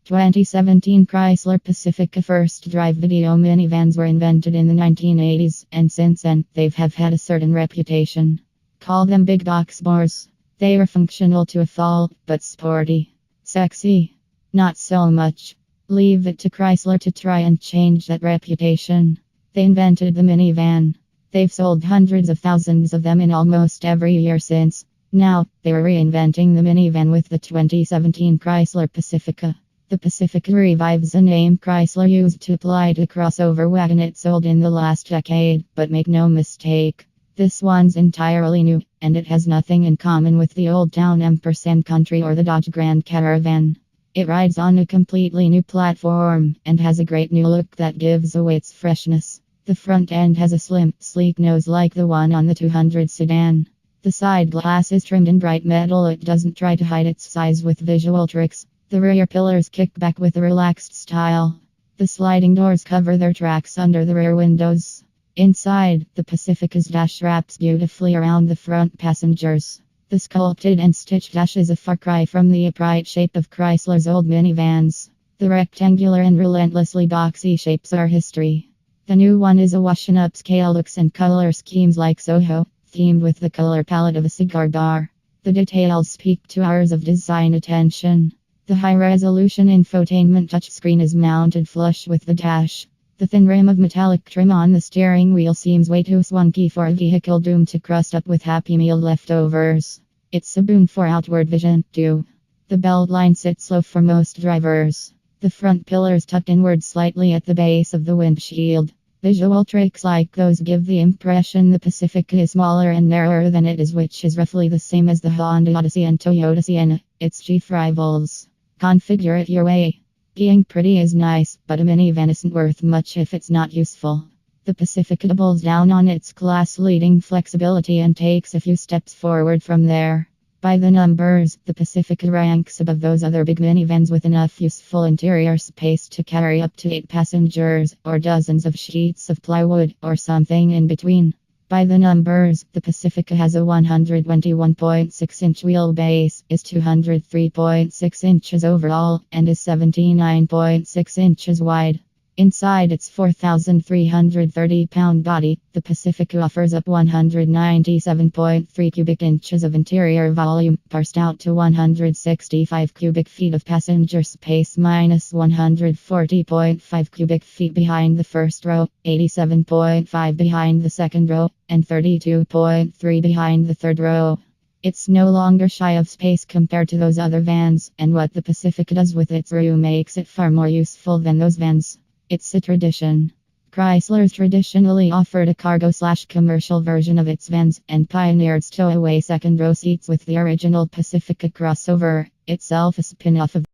2017 Chrysler Pacifica first drive video minivans were invented in the 1980s, and since then, they've had a certain reputation. Call them big box bores. They are functional to a fault, but sporty. Sexy? Not so much. Leave it to Chrysler to try and change that reputation. They invented the minivan. They've sold hundreds of thousands of them in almost every year since. Now, they are reinventing the minivan with the 2017 Chrysler Pacifica. The Pacifica revives a name Chrysler used to apply to crossover wagon it sold in the last decade, but make no mistake, this one's entirely new, and it has nothing in common with the Old Town & Country or the Dodge Grand Caravan. It rides on a completely new platform, and has a great new look that gives away its freshness. The front end has a slim, sleek nose like the one on the 200 sedan. The side glass is trimmed in bright metal. It doesn't try to hide its size with visual tricks. The rear pillars kick back with a relaxed style. The sliding doors cover their tracks under the rear windows. Inside, the Pacifica's dash wraps beautifully around the front passengers. The sculpted and stitched dash is a far cry from the upright shape of Chrysler's old minivans. The rectangular and relentlessly boxy shapes are history. The new one is awash in upscale looks and color schemes like Soho, themed with the color palette of a cigar bar. The details speak to hours of design attention. The high-resolution infotainment touchscreen is mounted flush with the dash. The thin rim of metallic trim on the steering wheel seems way too swanky for a vehicle doomed to crust up with Happy Meal leftovers. It's a boon for outward vision, too. The belt line sits low for most drivers. The front pillars tuck inward slightly at the base of the windshield. Visual tricks like those give the impression the Pacifica is smaller and narrower than it is, which is roughly the same as the Honda Odyssey and Toyota Sienna, its chief rivals. Configure it your way. Being pretty is nice, but a minivan isn't worth much if it's not useful. The Pacifica doubles down on its class-leading flexibility and takes a few steps forward from there. By the numbers, the Pacifica ranks above those other big minivans with enough useful interior space to carry up to 8 passengers, or dozens of sheets of plywood, or something in between. By the numbers, the Pacifica has a 121.6-inch wheelbase, is 203.6 inches overall, and is 79.6 inches wide. Inside its 4,330-pound body, the Pacifica offers up 197.3 cubic inches of interior volume, parsed out to 165 cubic feet of passenger space minus 140.5 cubic feet behind the first row, 87.5 behind the second row, and 32.3 behind the third row. It's no longer shy of space compared to those other vans, and what the Pacifica does with its room makes it far more useful than those vans. It's a tradition. Chrysler's traditionally offered a cargo/commercial version of its vans and pioneered stowaway second row seats with the original Pacifica crossover, itself a spin-off of